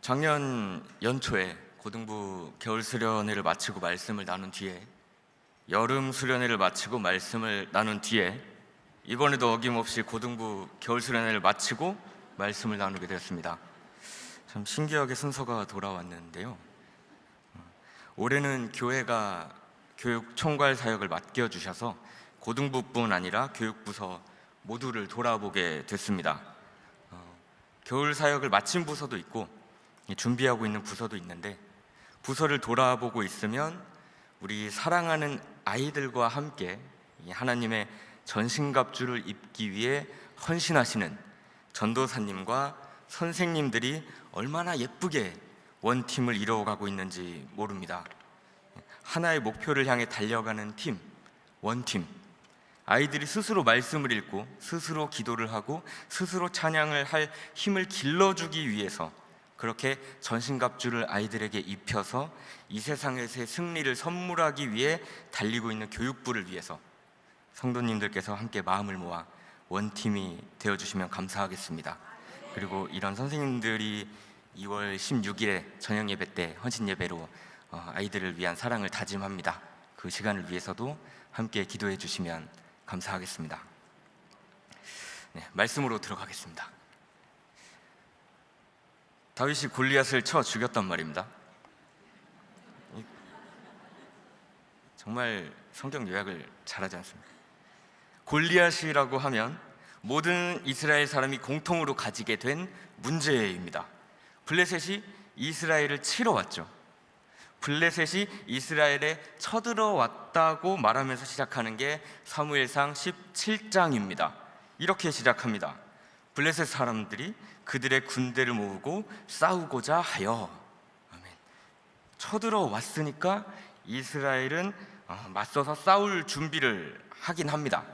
작년 연초에 고등부 겨울 수련회를 마치고 말씀을 나눈 뒤에 여름 수련회를 마치고 말씀을 나눈 뒤에 이번에도 어김없이 고등부 겨울 수련회를 마치고 말씀을 나누게 되었습니다. 참 신기하게 순서가 돌아왔는데요. 올해는 교회가 교육 총괄 사역을 맡겨주셔서 고등부뿐 아니라 교육부서 모두를 돌아보게 됐습니다. 겨울 사역을 마친 부서도 있고 준비하고 있는 부서도 있는데, 부서를 돌아보고 있으면 우리 사랑하는 아이들과 함께 하나님의 전신갑주를 입기 위해 헌신하시는 전도사님과 선생님들이 얼마나 예쁘게 원팀을 이루어가고 있는지 모릅니다. 하나의 목표를 향해 달려가는 팀, 원팀. 아이들이 스스로 말씀을 읽고 스스로 기도를 하고 스스로 찬양을 할 힘을 길러주기 위해서 그렇게 전신갑주를 아이들에게 입혀서 이 세상에서의 승리를 선물하기 위해 달리고 있는 교육부를 위해서 성도님들께서 함께 마음을 모아 원팀이 되어주시면 감사하겠습니다. 그리고 이런 선생님들이 2월 16일에 저녁 예배 때 헌신 예배로 아이들을 위한 사랑을 다짐합니다. 그 시간을 위해서도 함께 기도해 주시면 감사하겠습니다. 말씀으로 들어가겠습니다. 다윗이 골리앗을 쳐 죽였단 말입니다. 정말 성경 요약을 잘하지 않습니까? 골리앗이라고 하면 모든 이스라엘 사람이 공통으로 가지게 된 문제입니다. 블레셋이 이스라엘을 치러 왔죠. 블레셋이 이스라엘에 쳐들어왔다고 말하면서 시작하는 게 사무엘상 17장입니다. 이렇게 시작합니다. 블레셋 사람들이 그들의 군대를 모으고 싸우고자 하여. 아멘. 쳐들어왔으니까 이스라엘은 맞서서 싸울 준비를 하긴 합니다.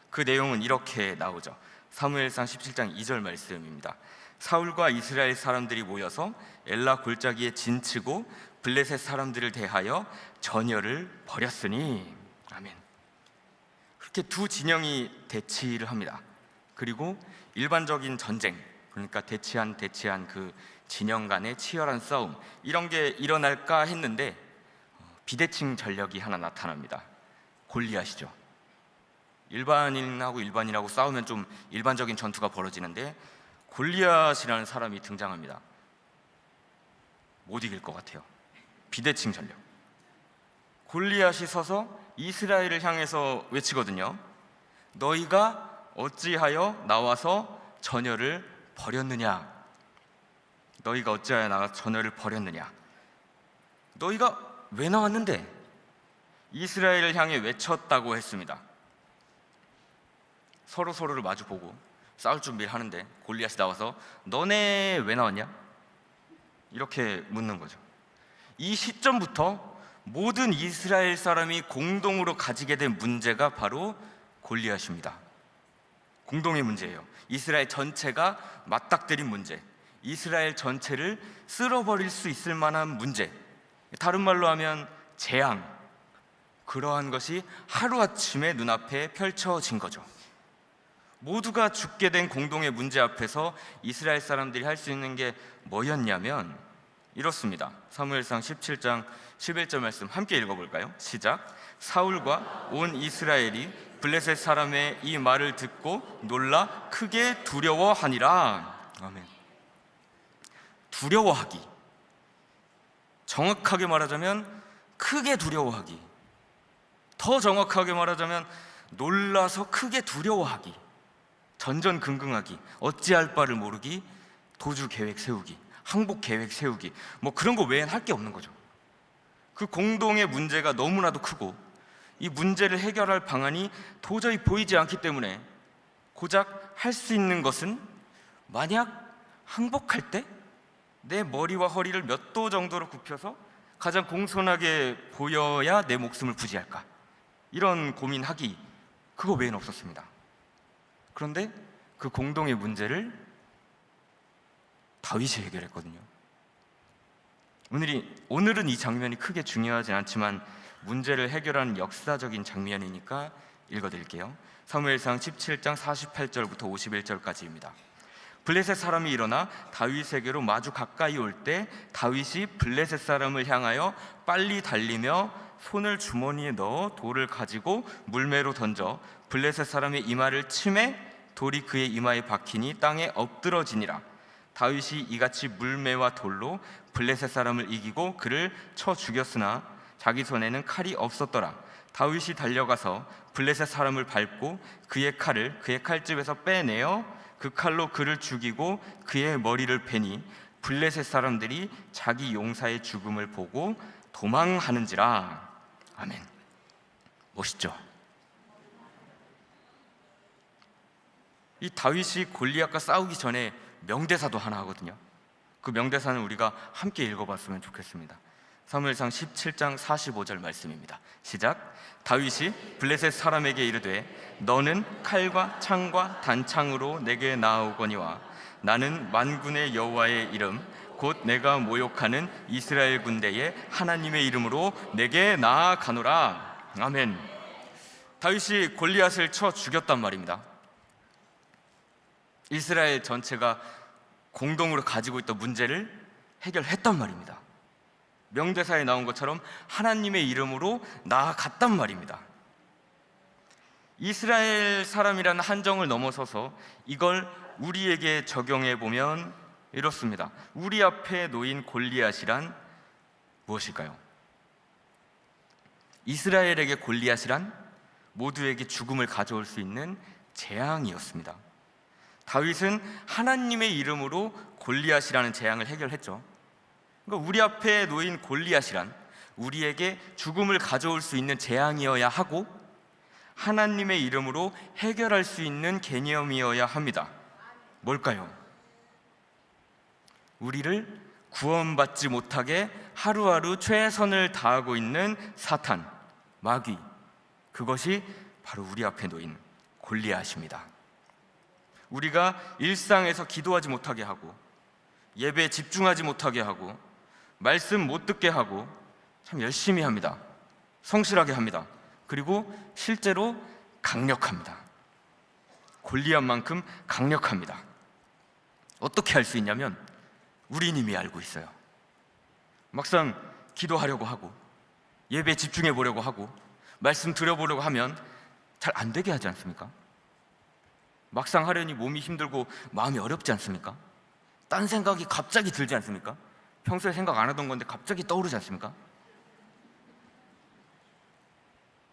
그 내용은 이렇게 나오죠. 사무엘상 17장 2절 말씀입니다. 사울과 이스라엘 사람들이 모여서 엘라 골짜기에 진치고 블레셋 사람들을 대하여 전열을 벌였으니. 아멘. 그렇게 두 진영이 대치를 합니다. 그리고 일반적인 전쟁, 그러니까 대치한 그 진영 간의 치열한 싸움, 이런 게 일어날까 했는데 비대칭 전력이 하나 나타납니다. 골리앗이죠. 일반인하고 싸우면 좀 일반적인 전투가 벌어지는데 골리앗이라는 사람이 등장합니다. 못 이길 것 같아요. 비대칭 전력. 골리앗이 서서 이스라엘을 향해서 외치거든요. 너희가 어찌하여 나와서 전열을 버렸느냐? 너희가 어찌하여 나와서 전열을 버렸느냐? 너희가 왜 나왔는데? 이스라엘을 향해 외쳤다고 했습니다. 서로를 마주보고 싸울 준비를 하는데 골리앗이 나와서 너네 왜 나왔냐? 이렇게 묻는 거죠. 이 시점부터 모든 이스라엘 사람이 공동으로 가지게 된 문제가 바로 골리앗입니다. 공동의 문제예요. 이스라엘 전체가 맞닥뜨린 문제, 이스라엘 전체를 쓸어버릴 수 있을 만한 문제, 다른 말로 하면 재앙, 그러한 것이 하루아침에 눈앞에 펼쳐진 거죠. 모두가 죽게 된 공동의 문제 앞에서 이스라엘 사람들이 할 수 있는 게 뭐였냐면 이렇습니다. 사무엘상 17장 11절 말씀 함께 읽어볼까요? 시작. 사울과 온 이스라엘이 블레셋 사람의 이 말을 듣고 놀라 크게 두려워하니라. 아멘. 두려워하기, 정확하게 말하자면 크게 두려워하기, 더 정확하게 말하자면 놀라서 크게 두려워하기, 전전긍긍하기, 어찌할 바를 모르기, 도주 계획 세우기, 항복 계획 세우기, 뭐 그런 거 외엔 할 게 없는 거죠. 그 공동의 문제가 너무나도 크고 이 문제를 해결할 방안이 도저히 보이지 않기 때문에 고작 할 수 있는 것은 만약 항복할 때 내 머리와 허리를 몇 도 정도로 굽혀서 가장 공손하게 보여야 내 목숨을 부지할까, 이런 고민하기, 그거 외엔 없었습니다. 그런데 그 공동의 문제를 다윗이 해결했거든요. 오늘은 이 장면이 크게 중요하진 않지만 문제를 해결하는 역사적인 장면이니까 읽어드릴게요. 사무엘상 17장 48절부터 51절까지입니다. 블레셋 사람이 일어나 다윗에게로 마주 가까이 올 때 다윗이 블레셋 사람을 향하여 빨리 달리며 손을 주머니에 넣어 돌을 가지고 물매로 던져 블레셋 사람의 이마를 치매 돌이 그의 이마에 박히니 땅에 엎드러지니라. 다윗이 이같이 물매와 돌로 블레셋 사람을 이기고 그를 쳐 죽였으나 자기 손에는 칼이 없었더라. 다윗이 달려가서 블레셋 사람을 밟고 그의 칼을 그의 칼집에서 빼내어 그 칼로 그를 죽이고 그의 머리를 베니 블레셋 사람들이 자기 용사의 죽음을 보고 도망하는지라. 아멘. 멋있죠? 이 다윗이 골리앗과 싸우기 전에 명대사도 하나 하거든요. 그 명대사는 우리가 함께 읽어봤으면 좋겠습니다. 사무엘상 17장 45절 말씀입니다. 시작. 다윗이 블레셋 사람에게 이르되 너는 칼과 창과 단창으로 내게 나아오거니와 나는 만군의 여호와의 이름 곧 내가 모욕하는 이스라엘 군대의 하나님의 이름으로 내게 나아가노라. 아멘. 다윗이 골리앗을 쳐 죽였단 말입니다. 이스라엘 전체가 공동으로 가지고 있던 문제를 해결했단 말입니다. 명대사에 나온 것처럼 하나님의 이름으로 나아갔단 말입니다. 이스라엘 사람이라는 한정을 넘어서서 이걸 우리에게 적용해 보면 이렇습니다. 우리 앞에 놓인 골리앗이란 무엇일까요? 이스라엘에게 골리앗이란 모두에게 죽음을 가져올 수 있는 재앙이었습니다. 다윗은 하나님의 이름으로 골리앗이라는 재앙을 해결했죠. 그러니까 우리 앞에 놓인 골리앗이란 우리에게 죽음을 가져올 수 있는 재앙이어야 하고 하나님의 이름으로 해결할 수 있는 개념이어야 합니다. 뭘까요? 우리를 구원받지 못하게 하루하루 최선을 다하고 있는 사탄, 마귀, 그것이 바로 우리 앞에 놓인 골리앗입니다. 우리가 일상에서 기도하지 못하게 하고 예배에 집중하지 못하게 하고 말씀 못 듣게 하고 참 열심히 합니다. 성실하게 합니다. 그리고 실제로 강력합니다. 골리앗만큼 강력합니다. 어떻게 할 수 있냐면 우린 이미 알고 있어요. 막상 기도하려고 하고 예배에 집중해 보려고 하고 말씀 들어보려고 하면 잘 안 되게 하지 않습니까? 막상 하려니 몸이 힘들고 마음이 어렵지 않습니까? 딴 생각이 갑자기 들지 않습니까? 평소에 생각 안 하던 건데 갑자기 떠오르지 않습니까?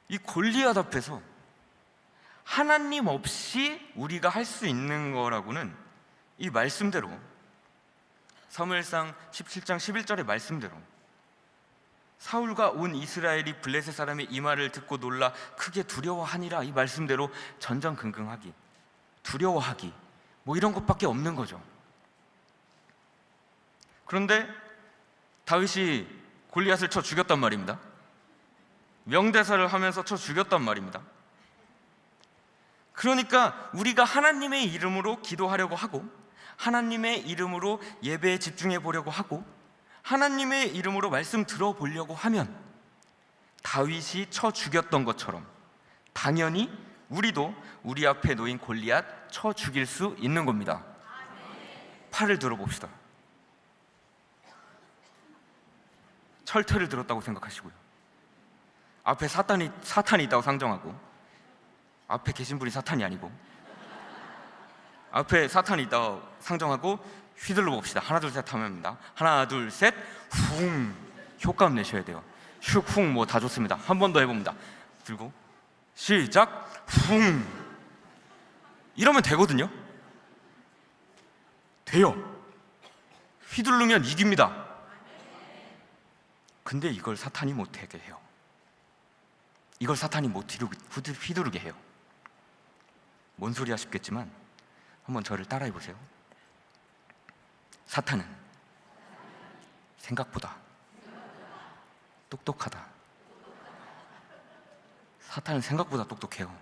이 골리앗 앞에서 하나님 없이 우리가 할 수 있는 거라고는 이 말씀대로 사무엘상 17장 11절의 말씀대로 사울과 온 이스라엘이 블레셋 사람의 이 말을 듣고 놀라 크게 두려워하니라, 이 말씀대로 전전긍긍하기, 두려워하기, 뭐 이런 것밖에 없는 거죠. 그런데 다윗이 골리앗을 쳐 죽였단 말입니다. 명대사를 하면서 쳐 죽였단 말입니다. 그러니까 우리가 하나님의 이름으로 기도하려고 하고 하나님의 이름으로 예배에 집중해 보려고 하고 하나님의 이름으로 말씀 들어보려고 하면 다윗이 쳐 죽였던 것처럼 당연히 우리도 우리 앞에 놓인 골리앗 쳐 죽일 수 있는 겁니다. 팔을 들어봅시다. 철퇴를 들었다고 생각하시고요. 앞에 사탄이 있다고 상정하고, 앞에 계신 분이 사탄이 아니고 앞에 사탄이 있다고 상정하고 휘둘러 봅시다. 하나 둘 셋 하면입니다. 하나 둘 셋, 훅. 효과음 내셔야 돼요. 슉, 훅, 뭐 다 좋습니다. 한 번 더 해봅니다. 들고 시작, 훅. 이러면 되거든요. 돼요. 휘두르면 이깁니다. 근데 이걸 사탄이 못하게 해요. 이걸 사탄이 못 휘두르게 해요. 뭔 소리야 싶겠지만 한번 저를 따라해 보세요. 사탄은 생각보다 똑똑하다. 사탄은 생각보다 똑똑해요.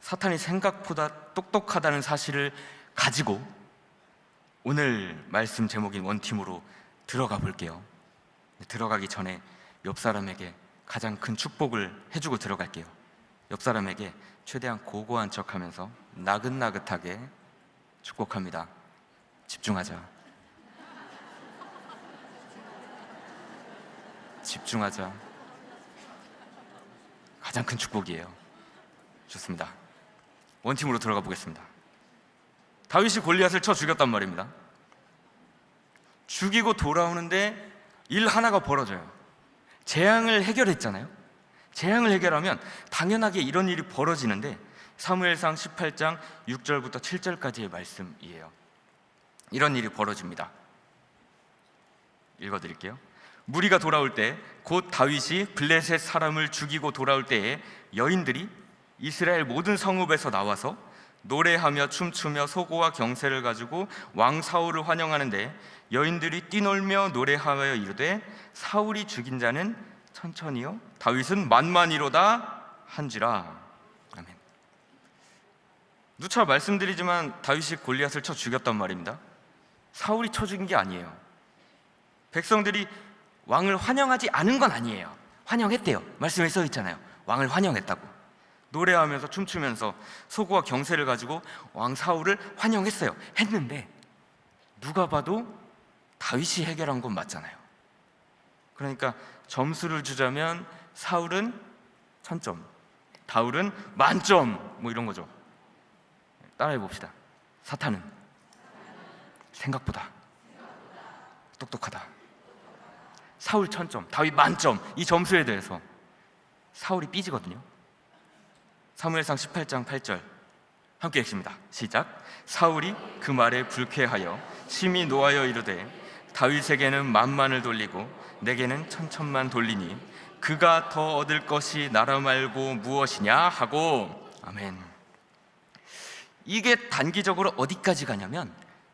사탄이 생각보다 똑똑하다는 사실을 가지고 오늘 말씀 제목인 원팀으로 들어가 볼게요. 들어가기 전에 옆 사람에게 가장 큰 축복을 해주고 들어갈게요. 옆 사람에게 최대한 고고한 척하면서 나긋나긋하게 축복합니다. 집중하자. 집중하자. 가장 큰 축복이에요. 좋습니다. 원팀으로 들어가 보겠습니다. 다윗이 골리앗을 쳐 죽였단 말입니다. 죽이고 돌아오는데 일 하나가 벌어져요. 재앙을 해결했잖아요. 재앙을 해결하면 당연하게 이런 일이 벌어지는데 사무엘상 18장 6절부터 7절까지의 말씀이에요. 이런 일이 벌어집니다. 읽어드릴게요. 무리가 돌아올 때 곧 다윗이 블레셋 사람을 죽이고 돌아올 때에 여인들이 이스라엘 모든 성읍에서 나와서 노래하며 춤추며 소고와 경새를 가지고 왕 사울을 환영하는데 여인들이 뛰놀며 노래하여 이르되 사울이 죽인 자는 천천히요 다윗은 만만이로다 한지라. 아멘. 누차 말씀드리지만 다윗이 골리앗을 쳐 죽였단 말입니다. 사울이 쳐 죽인 게 아니에요. 백성들이 왕을 환영하지 않은 건 아니에요. 환영했대요. 말씀에 써 있잖아요. 왕을 환영했다고. 노래하면서 춤추면서 소고와 경새를 가지고 왕 사울을 환영했어요. 했는데 누가 봐도 다윗이 해결한 건 맞잖아요. 그러니까 점수를 주자면 사울은 1000점, 다윗은 만점, 뭐 이런 거죠. 따라해 봅시다. 사탄은 생각보다 똑똑하다. 사울 1000점, 다윗 만점. 이 점수에 대해서 사울이 삐지거든요. 사무엘상 18장 8절 함께 읽습니다. 시작. 사울이 그 말에 불쾌하여 심히 노하여 이르되 다윗에게는 만만을 돌리고 내게는 천천만 돌리니 그가 더 얻을 것이 나라 말고 무엇이냐 하고. 아멘. 이게 단기적으로 어디까지 가냐면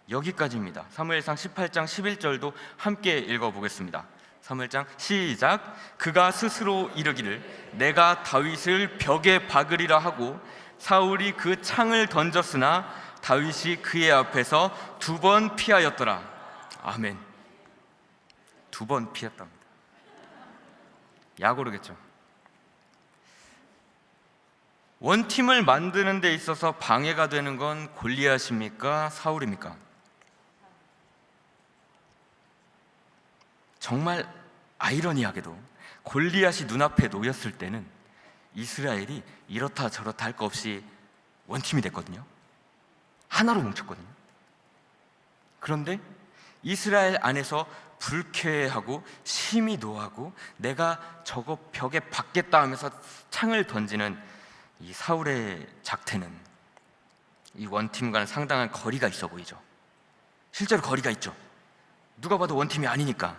여기까지입니다. 사무엘상 18장 11절도 함께 읽어보겠습니다. 사무엘장 시작. 그가 스스로 이르기를 내가 다윗을 벽에 박으리라 하고 사울이 그 창을 던졌으나 다윗이 그의 앞에서 2번 피하였더라. 아멘. 2번 피했답니다. 야고르겠죠. 원팀을 만드는 데 있어서 방해가 되는 건 골리앗입니까? 사울입니까? 정말 아이러니하게도 골리앗이 눈앞에 놓였을 때는 이스라엘이 이렇다 저렇다 할 거 없이 원팀이 됐거든요. 하나로 뭉쳤거든요. 그런데 이스라엘 안에서 불쾌해하고 심히 노하고 내가 저거 벽에 박겠다 하면서 창을 던지는 이 사울의 작태는 이 원팀과는 상당한 거리가 있어 보이죠. 실제로 거리가 있죠. 누가 봐도 원팀이 아니니까.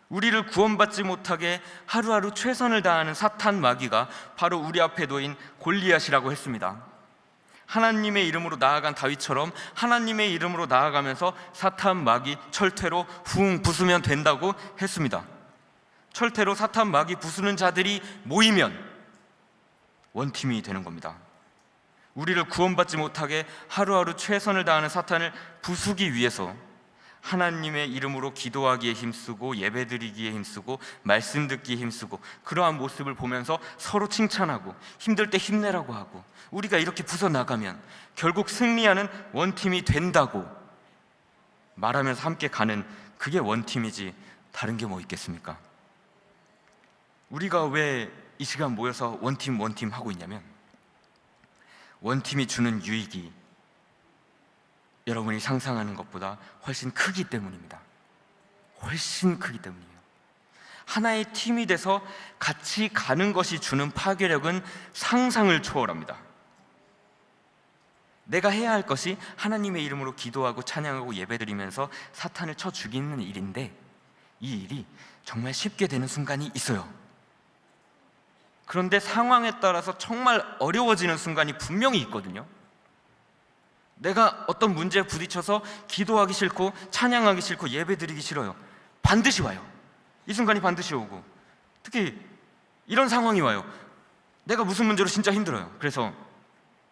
우리를 구원받지 못하게 하루하루 최선을 다하는 사탄 마귀가 바로 우리 앞에 놓인 골리앗이라고 했습니다. 하나님의 이름으로 나아간 다윗처럼 하나님의 이름으로 나아가면서 사탄 마귀 철퇴로 훅 부수면 된다고 했습니다. 철퇴로 사탄 마귀 부수는 자들이 모이면 원팀이 되는 겁니다. 우리를 구원받지 못하게 하루하루 최선을 다하는 사탄을 부수기 위해서 하나님의 이름으로 기도하기에 힘쓰고 예배드리기에 힘쓰고 말씀 듣기에 힘쓰고 그러한 모습을 보면서 서로 칭찬하고 힘들 때 힘내라고 하고 우리가 이렇게 부서나가면 결국 승리하는 원팀이 된다고 말하면서 함께 가는 그게 원팀이지 다른 게 뭐 있겠습니까? 우리가 왜 이 시간 모여서 원팀 하고 있냐면 원팀이 주는 유익이 여러분이 상상하는 것보다 훨씬 크기 때문입니다. 훨씬 크기 때문이에요. 하나의 팀이 돼서 같이 가는 것이 주는 파괴력은 상상을 초월합니다. 내가 해야 할 것이 하나님의 이름으로 기도하고 찬양하고 예배드리면서 사탄을 쳐 죽이는 일인데 이 일이 정말 쉽게 되는 순간이 있어요. 그런데 상황에 따라서 정말 어려워지는 순간이 분명히 있거든요. 내가 어떤 문제에 부딪혀서 기도하기 싫고 찬양하기 싫고 예배드리기 싫어요. 반드시 와요. 이 순간이 반드시 오고 특히 이런 상황이 와요. 내가 무슨 문제로 진짜 힘들어요. 그래서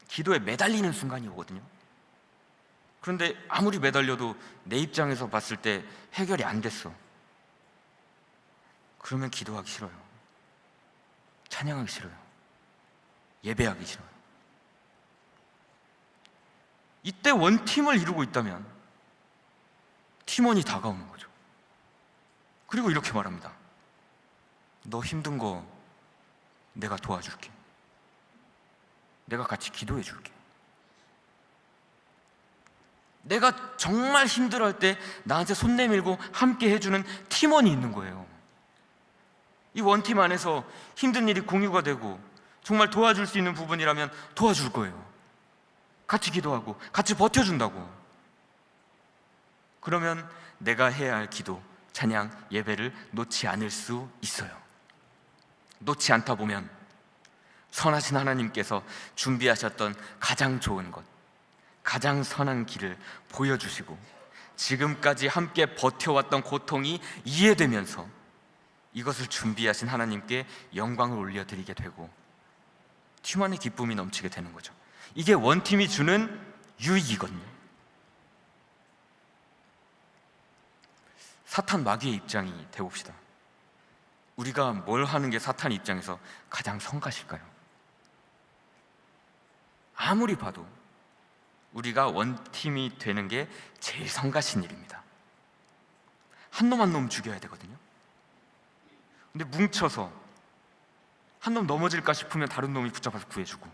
기도에 매달리는 순간이 오거든요. 그런데 아무리 매달려도 내 입장에서 봤을 때 해결이 안 됐어. 그러면 기도하기 싫어요. 찬양하기 싫어요. 예배하기 싫어요. 이때 원팀을 이루고 있다면 팀원이 다가오는 거죠. 그리고 이렇게 말합니다. 너 힘든 거 내가 도와줄게. 내가 같이 기도해 줄게. 내가 정말 힘들어할 때 나한테 손 내밀고 함께 해주는 팀원이 있는 거예요. 이 원팀 안에서 힘든 일이 공유가 되고 정말 도와줄 수 있는 부분이라면 도와줄 거예요. 같이 기도하고 같이 버텨준다고. 그러면 내가 해야 할 기도, 찬양, 예배를 놓지 않을 수 있어요. 놓지 않다 보면 선하신 하나님께서 준비하셨던 가장 좋은 것, 가장 선한 길을 보여주시고 지금까지 함께 버텨왔던 고통이 이해되면서 이것을 준비하신 하나님께 영광을 올려드리게 되고 팀원의 기쁨이 넘치게 되는 거죠. 이게 원팀이 주는 유익이거든요. 사탄 마귀의 입장이 되봅시다. 우리가 뭘 하는 게 사탄 입장에서 가장 성가실까요? 아무리 봐도 우리가 원팀이 되는 게 제일 성가신 일입니다. 한 놈 한 놈 죽여야 되거든요. 근데 뭉쳐서 한 놈 넘어질까 싶으면 다른 놈이 붙잡아서 구해주고,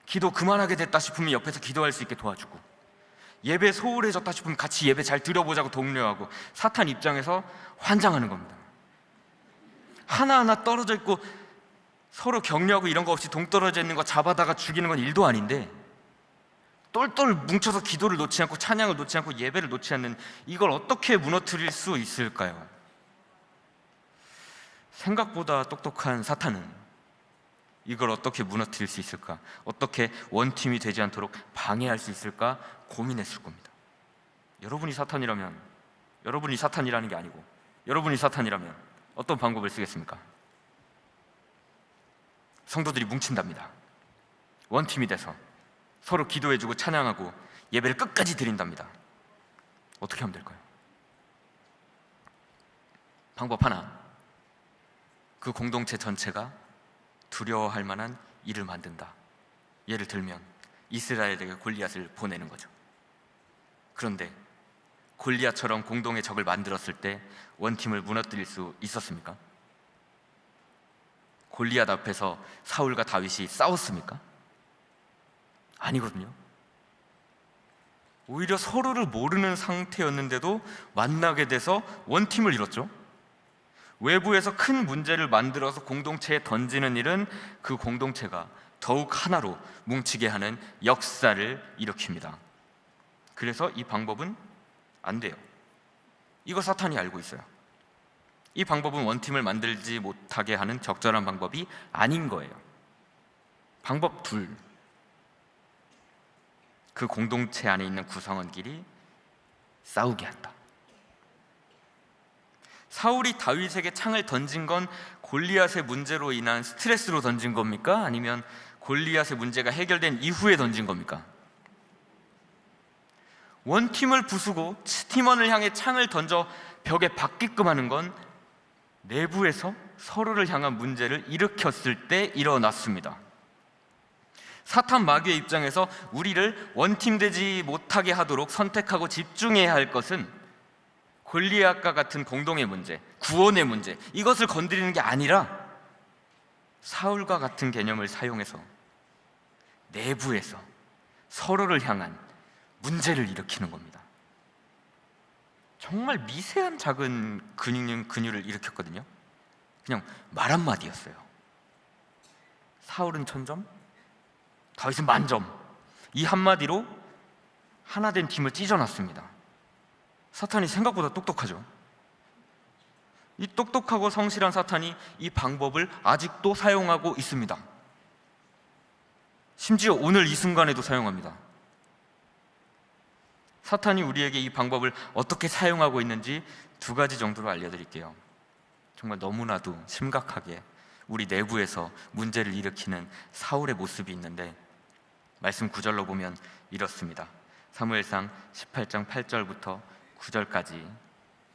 기도 그만하게 됐다 싶으면 옆에서 기도할 수 있게 도와주고, 예배 소홀해졌다 싶으면 같이 예배 잘 드려보자고 독려하고, 사탄 입장에서 환장하는 겁니다. 하나하나 떨어져 있고 서로 격려하고 이런 거 없이 동떨어져 있는 거 잡아다가 죽이는 건 일도 아닌데, 똘똘 뭉쳐서 기도를 놓지 않고 찬양을 놓지 않고 예배를 놓지 않는 이걸 어떻게 무너뜨릴 수 있을까요? 생각보다 똑똑한 사탄은 이걸 어떻게 무너뜨릴 수 있을까? 어떻게 원팀이 되지 않도록 방해할 수 있을까? 고민했을 겁니다. 여러분이 사탄이라면, 여러분이 사탄이라는 게 아니고 여러분이 사탄이라면 어떤 방법을 쓰겠습니까? 성도들이 뭉친답니다. 원팀이 돼서 서로 기도해주고 찬양하고 예배를 끝까지 드린답니다. 어떻게 하면 될까요? 방법 하나, 그 공동체 전체가 두려워할 만한 일을 만든다. 예를 들면 이스라엘에게 골리앗을 보내는 거죠. 그런데 골리앗처럼 공동의 적을 만들었을 때 원팀을 무너뜨릴 수 있었습니까? 골리앗 앞에서 사울과 다윗이 싸웠습니까? 아니거든요. 오히려 서로를 모르는 상태였는데도 만나게 돼서 원팀을 이뤘죠. 외부에서 큰 문제를 만들어서 공동체에 던지는 일은 그 공동체가 더욱 하나로 뭉치게 하는 역사를 일으킵니다. 그래서 이 방법은 안 돼요. 이거 사탄이 알고 있어요. 이 방법은 원팀을 만들지 못하게 하는 적절한 방법이 아닌 거예요. 방법 둘, 그 공동체 안에 있는 구성원끼리 싸우게 한다. 사울이 다윗에게 창을 던진 건 골리앗의 문제로 인한 스트레스로 던진 겁니까? 아니면 골리앗의 문제가 해결된 이후에 던진 겁니까? 원팀을 부수고 팀원을 향해 창을 던져 벽에 박게끔 하는 건 내부에서 서로를 향한 문제를 일으켰을 때 일어났습니다. 사탄 마귀의 입장에서 우리를 원팀 되지 못하게 하도록 선택하고 집중해야 할 것은 골리앗과 같은 공동의 문제, 구원의 문제, 이것을 건드리는 게 아니라 사울과 같은 개념을 사용해서 내부에서 서로를 향한 문제를 일으키는 겁니다. 정말 미세한 작은 근유를 일으켰거든요. 그냥 말 한마디였어요. 사울은 1000점, 다윗은 10,000점. 이 한마디로 하나 된 팀을 찢어놨습니다. 사탄이 생각보다 똑똑하죠. 이 똑똑하고 성실한 사탄이 이 방법을 아직도 사용하고 있습니다. 심지어 오늘 이 순간에도 사용합니다. 사탄이 우리에게 이 방법을 어떻게 사용하고 있는지 2가지 정도로 알려드릴게요. 정말 너무나도 심각하게 우리 내부에서 문제를 일으키는 사울의 모습이 있는데, 말씀 9절로 보면 이렇습니다. 사무엘상 18장 8절부터 9절까지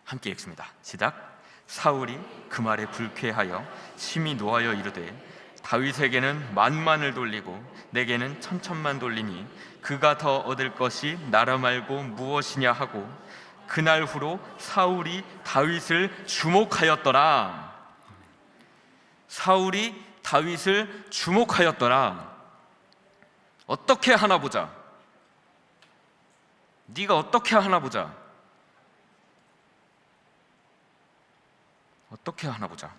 함께 읽습니다. 시작. 사울이 그 말에 불쾌하여 심히 노하여 이르되 다윗에게는 만만을 돌리고 내게는 천천만 돌리니 그가 더 얻을 것이 나라 말고 무엇이냐 하고 그날 후로 사울이 다윗을 주목하였더라. 사울이 다윗을 주목하였더라. 어떻게 하나 보자. 네가 어떻게 하나 보자. 어떻게 하나 보자.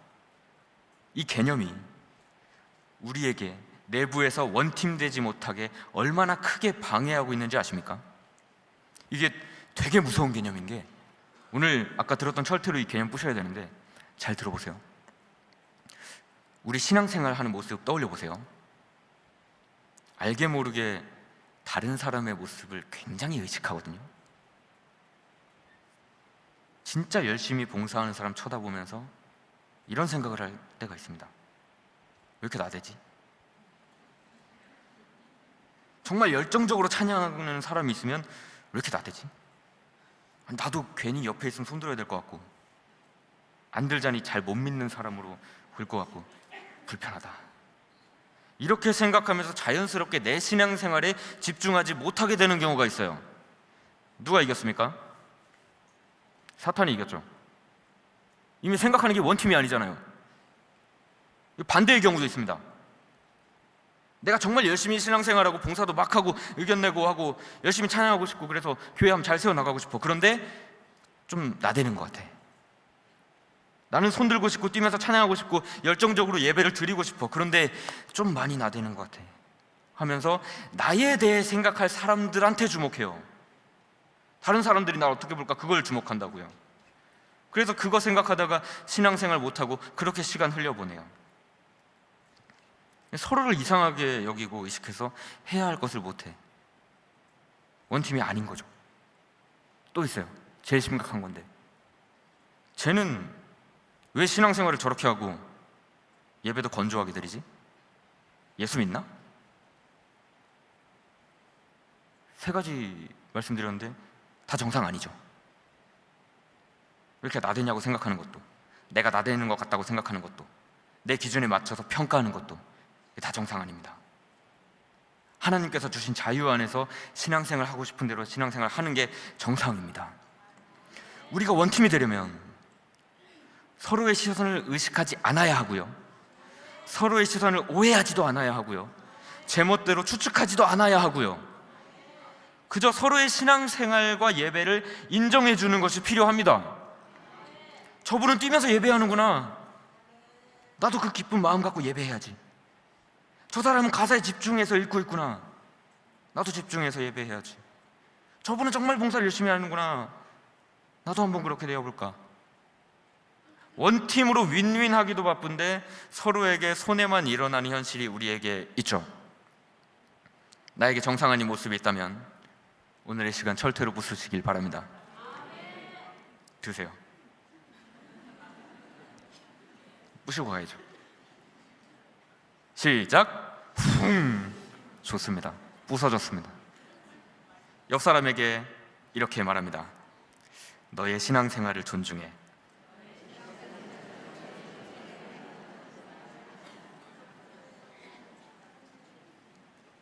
이 개념이 우리에게 내부에서 원팀되지 못하게 얼마나 크게 방해하고 있는지 아십니까? 이게 되게 무서운 개념인 게, 오늘 아까 들었던 철퇴로 이 개념 부셔야 되는데 잘 들어보세요. 우리 신앙생활 하는 모습 떠올려 보세요. 알게 모르게 다른 사람의 모습을 굉장히 의식하거든요. 진짜 열심히 봉사하는 사람 쳐다보면서 이런 생각을 할 때가 있습니다. 왜 이렇게 나대지? 정말 열정적으로 찬양하는 사람이 있으면 왜 이렇게 나대지? 나도 괜히 옆에 있으면 손들어야 될 것 같고, 안 들자니 잘 못 믿는 사람으로 보일 것 같고 불편하다. 이렇게 생각하면서 자연스럽게 내 신앙생활에 집중하지 못하게 되는 경우가 있어요. 누가 이겼습니까? 사탄이 이겼죠. 이미 생각하는 게 원팀이 아니잖아요. 반대의 경우도 있습니다. 내가 정말 열심히 신앙생활하고 봉사도 막 하고 의견 내고 하고 열심히 찬양하고 싶고 그래서 교회 한번 잘 세워나가고 싶어. 그런데 좀 나대는 것 같아. 나는 손 들고 싶고 뛰면서 찬양하고 싶고 열정적으로 예배를 드리고 싶어. 그런데 좀 많이 나대는 것 같아 하면서 나에 대해 생각할 사람들한테 주목해요. 다른 사람들이 나를 어떻게 볼까 그걸 주목한다고요. 그래서 그거 생각하다가 신앙생활 못하고 그렇게 시간 흘려보내요. 서로를 이상하게 여기고 의식해서 해야 할 것을 못해. 원팀이 아닌 거죠. 또 있어요. 제일 심각한 건데, 쟤는 왜 신앙생활을 저렇게 하고 예배도 건조하게 드리지? 예수 믿나? 세 가지 말씀드렸는데 다 정상 아니죠. 왜 이렇게 나대냐고 생각하는 것도, 내가 나대는 것 같다고 생각하는 것도, 내 기준에 맞춰서 평가하는 것도 다 정상 아닙니다. 하나님께서 주신 자유 안에서 신앙생활 하고 싶은 대로 신앙생활 하는 게 정상입니다. 우리가 원팀이 되려면 서로의 시선을 의식하지 않아야 하고요, 서로의 시선을 오해하지도 않아야 하고요, 제멋대로 추측하지도 않아야 하고요, 그저 서로의 신앙생활과 예배를 인정해 주는 것이 필요합니다. 저분은 뛰면서 예배하는구나, 나도 그 기쁜 마음 갖고 예배해야지. 저 사람은 가사에 집중해서 읽고 있구나, 나도 집중해서 예배해야지. 저분은 정말 봉사를 열심히 하는구나, 나도 한번 그렇게 되어볼까. 원팀으로 윈윈하기도 바쁜데 서로에게 손해만 일어나는 현실이 우리에게 있죠. 나에게 정상 아닌 모습이 있다면 오늘의 시간 철퇴로 부수시길 바랍니다. 드세요. 부시고 가야죠. 시작. 좋습니다. 부서졌습니다. 옆 사람에게 이렇게 말합니다. 너의 신앙생활을 존중해.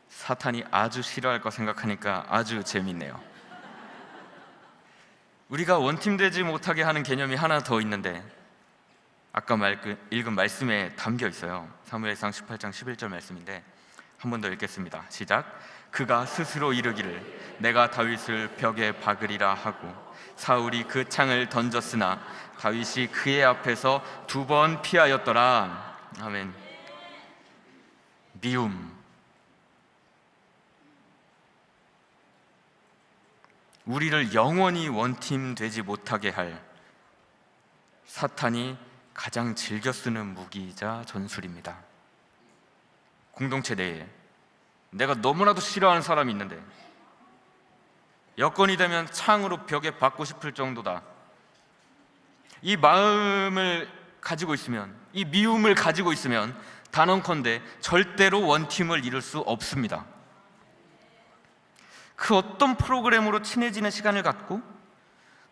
사탄이 아주 싫어할 거 생각하니까 아주 재밌네요. 우리가 원팀되지 못하게 하는 개념이 하나 더 있는데, 아까 읽은 말씀에 담겨 있어요. 사무엘상 18장 11절 말씀인데 한 번 더 읽겠습니다. 시작. 그가 스스로 이르기를 내가 다윗을 벽에 박으리라 하고 사울이 그 창을 던졌으나 다윗이 그의 앞에서 2번 피하였더라. 아멘. 미움. 우리를 영원히 원팀 되지 못하게 할 사탄이 가장 즐겨 쓰는 무기이자 전술입니다. 공동체 내에 내가 너무나도 싫어하는 사람이 있는데 여건이 되면 창으로 벽에 박고 싶을 정도다. 이 마음을 가지고 있으면, 이 미움을 가지고 있으면 단언컨대 절대로 원팀을 이룰 수 없습니다. 그 어떤 프로그램으로 친해지는 시간을 갖고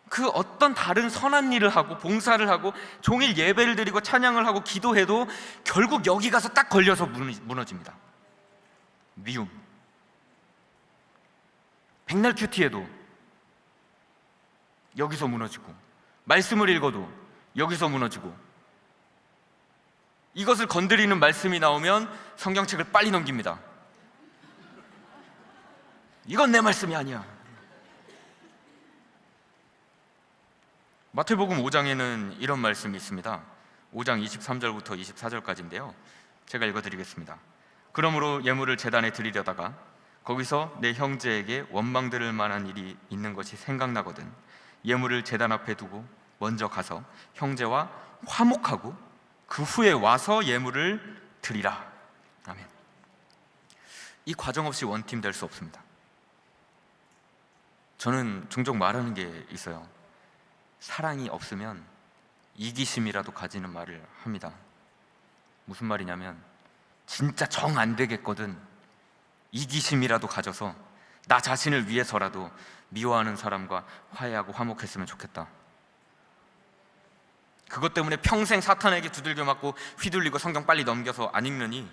그 어떤 다른 선한 일을 하고 봉사를 하고 종일 예배를 드리고 찬양을 하고 기도해도 결국 여기 가서 딱 걸려서 무너집니다. 미움. 백날 큐티해도 여기서 무너지고, 말씀을 읽어도 여기서 무너지고, 이것을 건드리는 말씀이 나오면 성경책을 빨리 넘깁니다. 이건 내 말씀이 아니야. 마태복음 5장에는 이런 말씀이 있습니다. 5장 23절부터 24절까지인데요. 제가 읽어드리겠습니다. 그러므로 예물을 제단에 드리려다가 거기서 내 형제에게 원망 들을 만한 일이 있는 것이 생각나거든 예물을 제단 앞에 두고 먼저 가서 형제와 화목하고 그 후에 와서 예물을 드리라. 아멘. 이 과정 없이 원팀 될 수 없습니다. 저는 종종 말하는 게 있어요. 사랑이 없으면 이기심이라도 가지는 말을 합니다. 무슨 말이냐면 진짜 정 안 되겠거든 이기심이라도 가져서 나 자신을 위해서라도 미워하는 사람과 화해하고 화목했으면 좋겠다. 그것 때문에 평생 사탄에게 두들겨 맞고 휘둘리고 성경 빨리 넘겨서 안 읽느니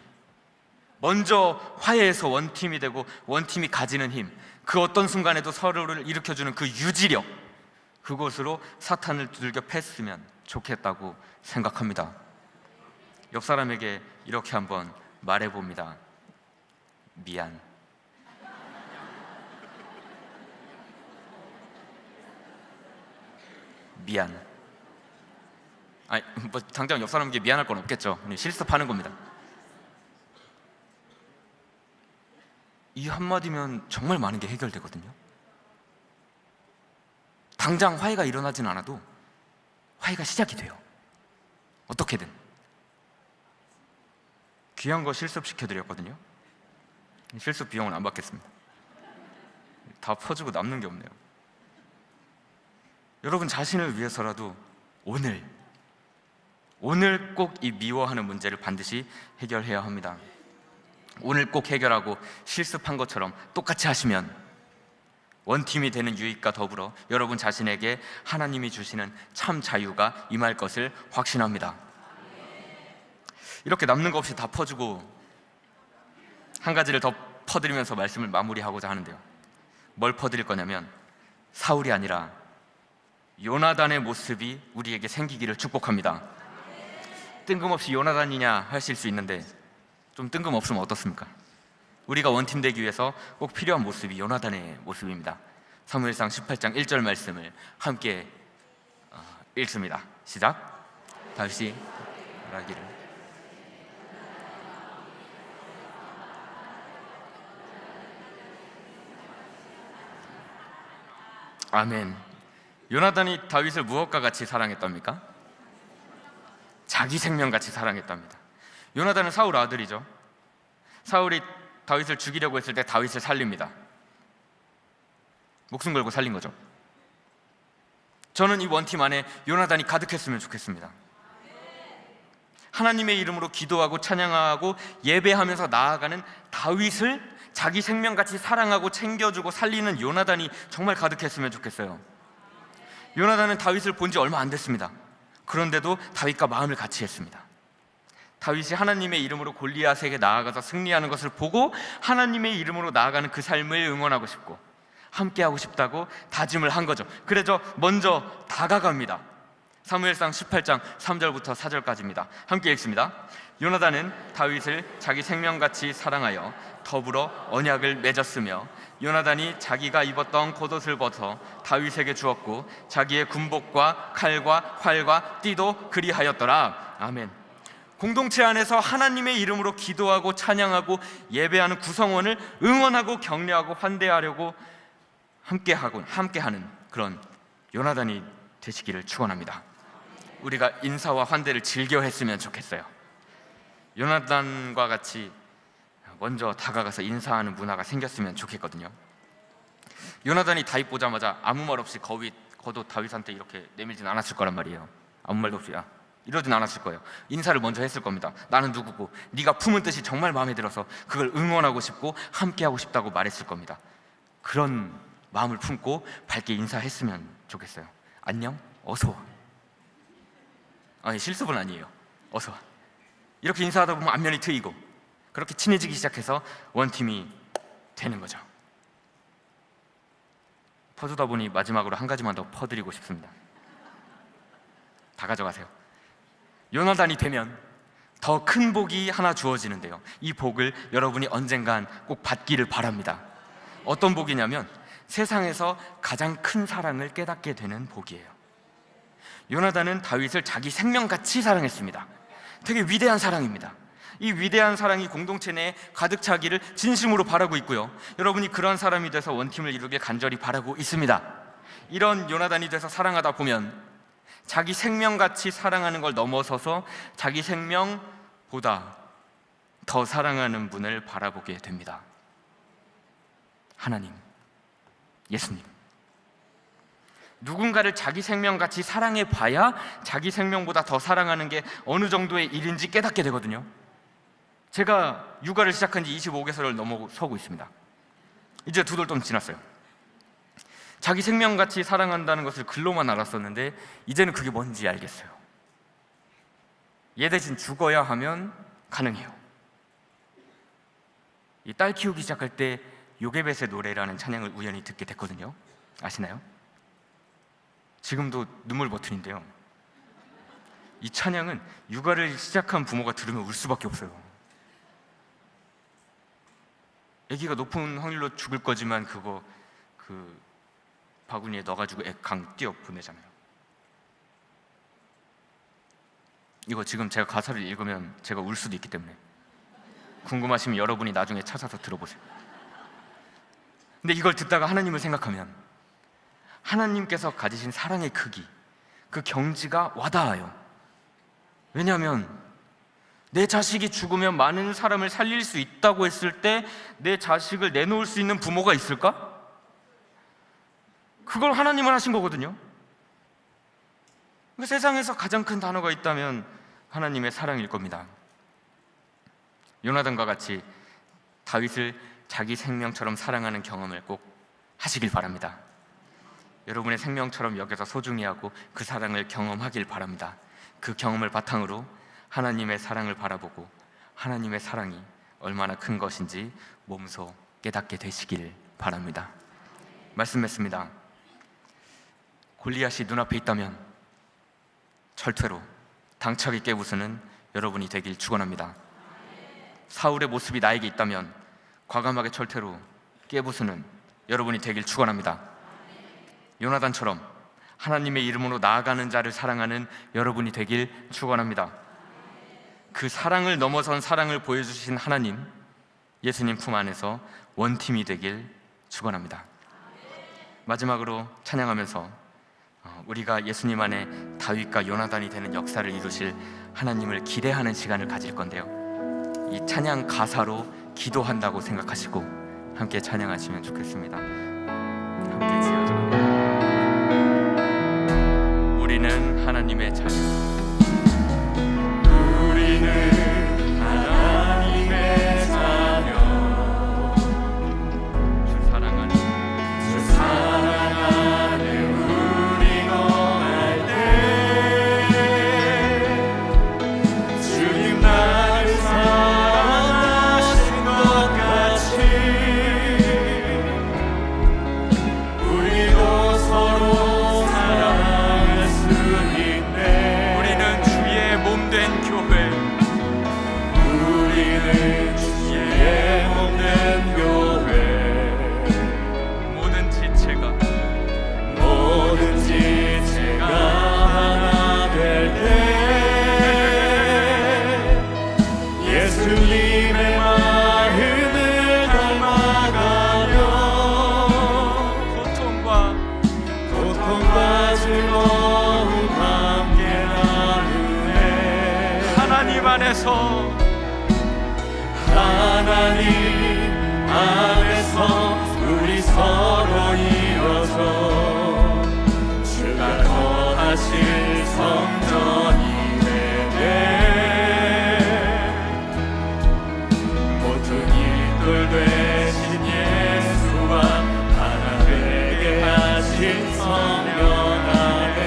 먼저 화해해서 원팀이 되고 원팀이 가지는 힘, 그 어떤 순간에도 서로를 일으켜주는 그 유지력, 그것으로 사탄을 두들겨 팼으면 좋겠다고 생각합니다. 옆 사람에게 이렇게 한번 말해봅니다. 미안. 미안. 아니, 뭐 당장 옆 사람에게 미안할 건 없겠죠. 실습하는 겁니다. 이 한마디면 정말 많은 게 해결되거든요. 당장 화해가 일어나진 않아도 화해가 시작이 돼요. 어떻게든. 귀한 거 실습시켜드렸거든요. 실습 비용은 안 받겠습니다. 다 퍼주고 남는 게 없네요. 여러분 자신을 위해서라도 오늘 꼭 이 미워하는 문제를 반드시 해결해야 합니다. 오늘 꼭 해결하고 실습한 것처럼 똑같이 하시면 원팀이 되는 유익과 더불어 여러분 자신에게 하나님이 주시는 참 자유가 임할 것을 확신합니다. 이렇게 남는 거 없이 다 퍼주고 한 가지를 더 퍼드리면서 말씀을 마무리하고자 하는데요. 뭘 퍼드릴 거냐면 사울이 아니라 요나단의 모습이 우리에게 생기기를 축복합니다. 뜬금없이 요나단이냐 하실 수 있는데 좀 뜬금없으면 어떻습니까? 우리가 원팀 되기 위해서 꼭 필요한 모습이 요나단의 모습입니다. 사무엘상 18장 1절 말씀을 함께 읽습니다. 시작. 다윗이 말하기를 아멘. 요나단이 다윗을 무엇과 같이 사랑했답니까? 자기 생명같이 사랑했답니다. 요나단은 사울 아들이죠. 사울이 다윗을 죽이려고 했을 때 다윗을 살립니다. 목숨 걸고 살린 거죠. 저는 이 원팀 안에 요나단이 가득했으면 좋겠습니다. 하나님의 이름으로 기도하고 찬양하고 예배하면서 나아가는 다윗을 자기 생명같이 사랑하고 챙겨주고 살리는 요나단이 정말 가득했으면 좋겠어요. 요나단은 다윗을 본 지 얼마 안 됐습니다. 그런데도 다윗과 마음을 같이 했습니다. 다윗이 하나님의 이름으로 골리앗에게 나아가서 승리하는 것을 보고 하나님의 이름으로 나아가는 그 삶을 응원하고 싶고 함께하고 싶다고 다짐을 한 거죠. 그래서 먼저 다가갑니다. 사무엘상 18장 3절부터 4절까지입니다. 함께 읽습니다. 요나단은 다윗을 자기 생명같이 사랑하여 더불어 언약을 맺었으며 요나단이 자기가 입었던 겉옷을 벗어 다윗에게 주었고 자기의 군복과 칼과 활과 띠도 그리하였더라. 아멘. 공동체 안에서 하나님의 이름으로 기도하고 찬양하고 예배하는 구성원을 응원하고 격려하고 환대하려고 함께하는 그런 요나단이 되시기를 축원합니다. 우리가 인사와 환대를 즐겨 했으면 좋겠어요. 요나단과 같이 먼저 다가가서 인사하는 문화가 생겼으면 좋겠거든요. 요나단이 다윗 보자마자 아무 말 없이 겉옷 다윗한테 이렇게 내밀진 않았을 거란 말이에요. 아무 말도 없이 이러진 않았을 거예요. 인사를 먼저 했을 겁니다. 나는 누구고 네가 품은 뜻이 정말 마음에 들어서 그걸 응원하고 싶고 함께하고 싶다고 말했을 겁니다. 그런 마음을 품고 밝게 인사했으면 좋겠어요. 안녕, 어서 와. 아니, 실습은 아니에요. 어서 와. 이렇게 인사하다 보면 안면이 트이고 그렇게 친해지기 시작해서 원팀이 되는 거죠. 퍼주다 보니 마지막으로 한 가지만 더 퍼드리고 싶습니다. 다 가져가세요. 요나단이 되면 더 큰 복이 하나 주어지는데요, 이 복을 여러분이 언젠간 꼭 받기를 바랍니다. 어떤 복이냐면 세상에서 가장 큰 사랑을 깨닫게 되는 복이에요. 요나단은 다윗을 자기 생명같이 사랑했습니다. 되게 위대한 사랑입니다. 이 위대한 사랑이 공동체 내에 가득 차기를 진심으로 바라고 있고요, 여러분이 그런 사람이 돼서 원팀을 이루길 간절히 바라고 있습니다. 이런 요나단이 돼서 사랑하다 보면 자기 생명같이 사랑하는 걸 넘어서서 자기 생명보다 더 사랑하는 분을 바라보게 됩니다. 하나님, 예수님. 누군가를 자기 생명같이 사랑해 봐야 자기 생명보다 더 사랑하는 게 어느 정도의 일인지 깨닫게 되거든요. 제가 육아를 시작한 지 25개월을 넘어서고 있습니다. 이제 2달 지났어요. 자기 생명같이 사랑한다는 것을 글로만 알았었는데 이제는 그게 뭔지 알겠어요. 얘 대신 죽어야 하면 가능해요. 이 딸 키우기 시작할 때 요게벳의 노래라는 찬양을 우연히 듣게 됐거든요. 아시나요? 지금도 눈물 버튼인데요, 이 찬양은 육아를 시작한 부모가 들으면 울 수밖에 없어요. 아기가 높은 확률로 죽을 거지만 그거 바구니에 넣어가지고 강 뛰어 보내잖아요. 이거 지금 제가 가사를 읽으면 제가 울 수도 있기 때문에 궁금하시면 여러분이 나중에 찾아서 들어보세요. 근데 이걸 듣다가 하나님을 생각하면 하나님께서 가지신 사랑의 크기, 그 경지가 와닿아요. 왜냐하면 내 자식이 죽으면 많은 사람을 살릴 수 있다고 했을 때 내 자식을 내놓을 수 있는 부모가 있을까? 그걸 하나님은 하신 거거든요. 세상에서 가장 큰 단어가 있다면 하나님의 사랑일 겁니다. 요나단과 같이 다윗을 자기 생명처럼 사랑하는 경험을 꼭 하시길 바랍니다. 여러분의 생명처럼 여겨서 소중히 하고 그 사랑을 경험하길 바랍니다. 그 경험을 바탕으로 하나님의 사랑을 바라보고 하나님의 사랑이 얼마나 큰 것인지 몸소 깨닫게 되시길 바랍니다. 말씀했습니다. 골리앗이 눈앞에 있다면 철퇴로 당차게 깨부수는 여러분이 되길 축원합니다. 사울의 모습이 나에게 있다면 과감하게 철퇴로 깨부수는 여러분이 되길 축원합니다. 요나단처럼 하나님의 이름으로 나아가는 자를 사랑하는 여러분이 되길 축원합니다. 그 사랑을 넘어선 사랑을 보여주신 하나님, 예수님 품 안에서 원팀이 되길 축원합니다. 마지막으로 찬양하면서 우리가 예수님 안에 다윗과 요나단이 되는 역사를 이루실 하나님을 기대하는 시간을 가질 건데요, 이 찬양 가사로 기도한다고 생각하시고 함께 찬양하시면 좋겠습니다. 함께 지어줘. 우리는 하나님의 자녀, 우리는 하나님의 자녀, 주 사랑하는 우리 거할 때 주님 나를 사랑하신 것 같이 우리도 서로 사랑할 수 있네. 우리는 주의 몸된 교회, 우리는 주의 몸된 교회, 모든 지체가 하나 될 때 예수님의 마음을 닮아가며 고통과 즐거움 함께 나누네. 하나님 안에서 우리 서로 이어서 주가 거하실 성전이 되네. 모든 이들 되신 예수와 하나 되게 하신 성령 안에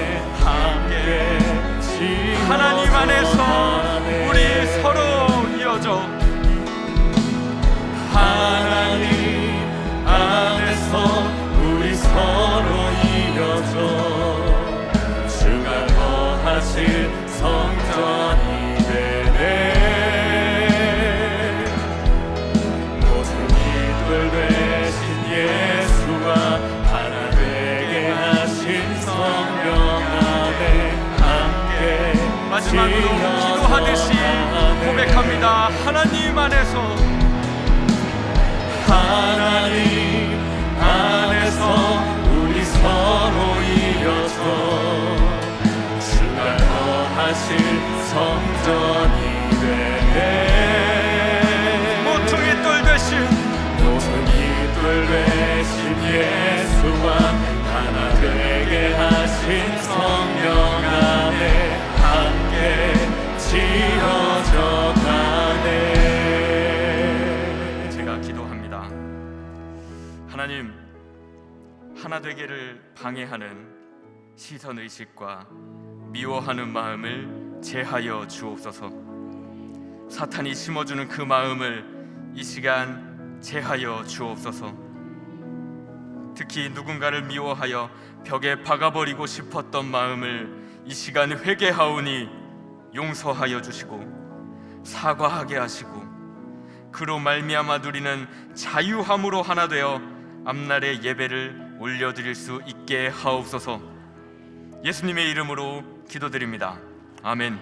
기도하실 성전이 되네. 모퉁이돌 되신 예수와 하나 되게 하신 성령 안에 함께 마지막으로 기도하듯이 고백합니다. 하나님 안에서, 하나님 안에서 우리 서로 이어져 주가 거하실 성전이 되네. 모퉁이돌 되신 모퉁이돌 되신 예수와 하나 되게 하신 성령 안에 함께 지어져 가네. 제가 기도합니다. 하나님, 하나 되기를 방해하는 시선 의식과 미워하는 마음을 제하여 주옵소서. 사탄이 심어주는 그 마음을 이 시간 제하여 주옵소서. 특히 누군가를 미워하여 벽에 박아버리고 싶었던 마음을 이 시간 회개하오니 용서하여 주시고 사과하게 하시고, 그로 말미암아 누리는 자유함으로 하나 되어 앞날의 예배를 올려드릴 수 있게 하옵소서. 예수님의 이름으로 기도드립니다. 아멘.